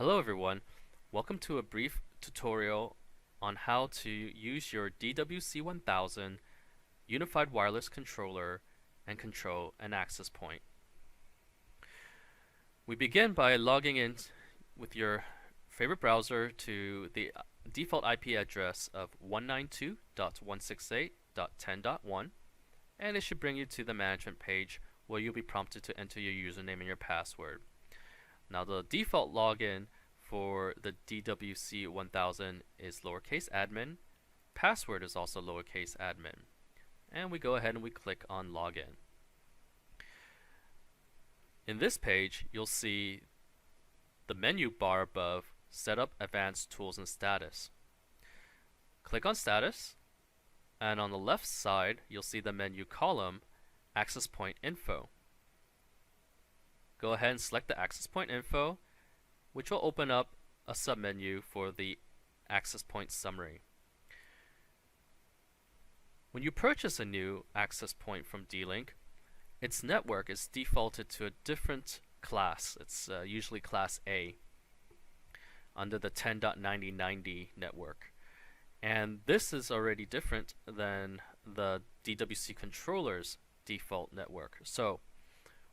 Hello everyone, welcome to a brief tutorial on how to use your DWC-1000 Unified Wireless Controller and control an access point. We begin by logging in with your favorite browser to the default IP address of 192.168.10.1, and it should bring you to the management page where you'll be prompted to enter your username and your password. Now the default login for the DWC-1000 is lowercase admin. Password is also lowercase admin. And we go ahead and we click on login. In this page, you'll see the menu bar above Setup, Advanced Tools, and Status. Click on Status, and on the left side, you'll see the menu column Access Point Info. Go ahead and select the access point info, which will open up a submenu for the access point summary. When you purchase a new access point from D-Link, its network is defaulted to a different class. It's usually class A under the 10.9090 network. And this is already different than the DWC controller's default network. So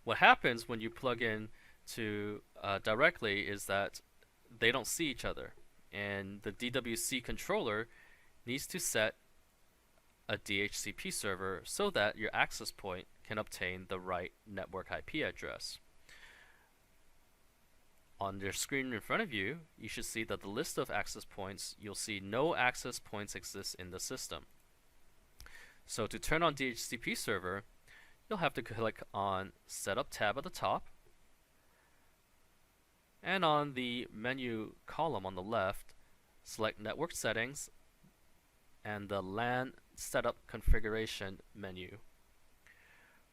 what happens when you plug in to directly is that they don't see each other, and the DWC controller needs to set a DHCP server so that your access point can obtain the right network IP address. On your screen in front of you, you should see that the list of access points, you'll see no access points exist in the system. So to turn on DHCP server, you'll have to click on Setup tab at the top, and on the menu column on the left, select Network Settings and the LAN Setup Configuration menu.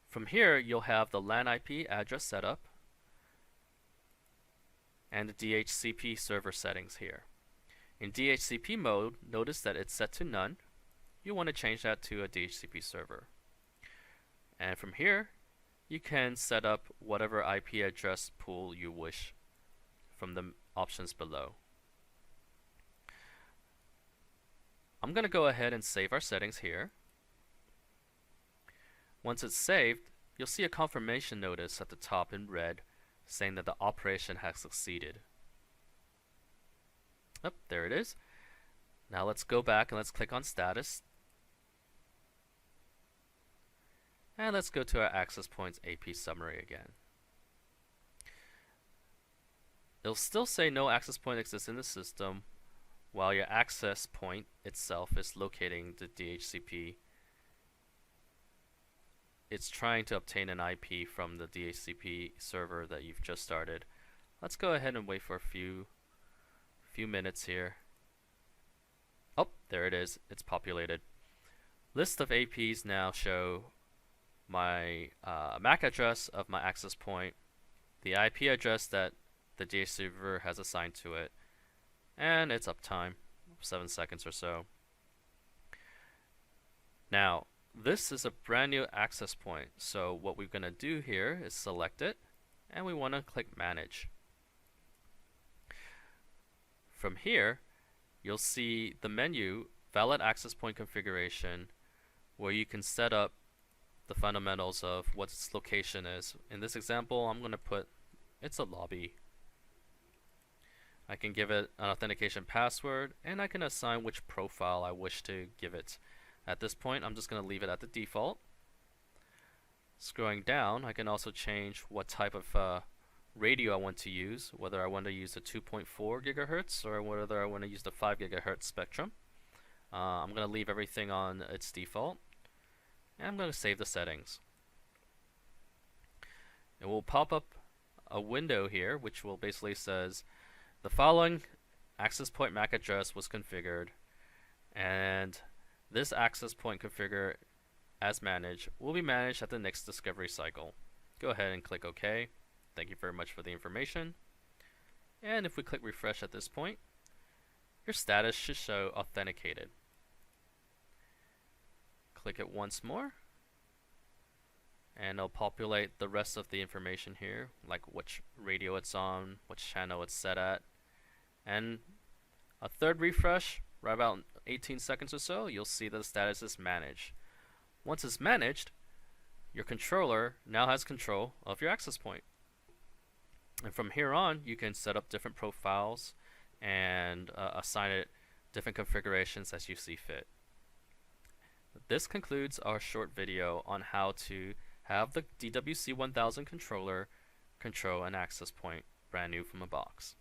From here, you'll have the LAN IP address setup and the DHCP server settings here. In DHCP mode, notice that it's set to none. You want to change that to a DHCP server. And from here, you can set up whatever IP address pool you wish from the options below. I'm going to go ahead and save our settings here. Once it's saved, you'll see a confirmation notice at the top in red saying that the operation has succeeded. Oh, there it is. Now let's go back and let's click on Status. And let's go to our access points AP summary again. It'll still say no access point exists in the system while your access point itself is locating the DHCP. It's trying to obtain an IP from the DHCP server that you've just started. Let's go ahead and wait for a few minutes here. Oh, there it is. It's populated. List of APs now show my MAC address of my access point, the IP address that the DHCP server has assigned to it, and its uptime, 7 seconds or so. Now, this is a brand new access point, so what we're going to do here is select it, and we want to click Manage. From here, you'll see the menu Valid Access Point Configuration, where you can set up the fundamentals of what its location is. In this example, I'm going to put it's a lobby. I can give it an authentication password, and I can assign which profile I wish to give it. At this point, I'm just going to leave it at the default. Scrolling down, I can also change what type of radio I want to use, whether I want to use the 2.4 gigahertz or whether I want to use the 5 gigahertz spectrum. I'm going to leave everything on its default, and I'm going to save the settings. It will pop up a window here which will basically says the following access point MAC address was configured, and this access point configure as managed will be managed at the next discovery cycle. Go ahead and click OK. Thank you very much for the information. And if we click refresh at this point, your status should show authenticated. Click it once more, and it'll populate the rest of the information here, like which radio it's on, which channel it's set at, and a third refresh, right about 18 seconds or so, you'll see that the status is managed. Once it's managed, your controller now has control of your access point. And from here on, you can set up different profiles and assign it different configurations as you see fit. This concludes our short video on how to have the DWC-1000 controller control an access point brand new from a box.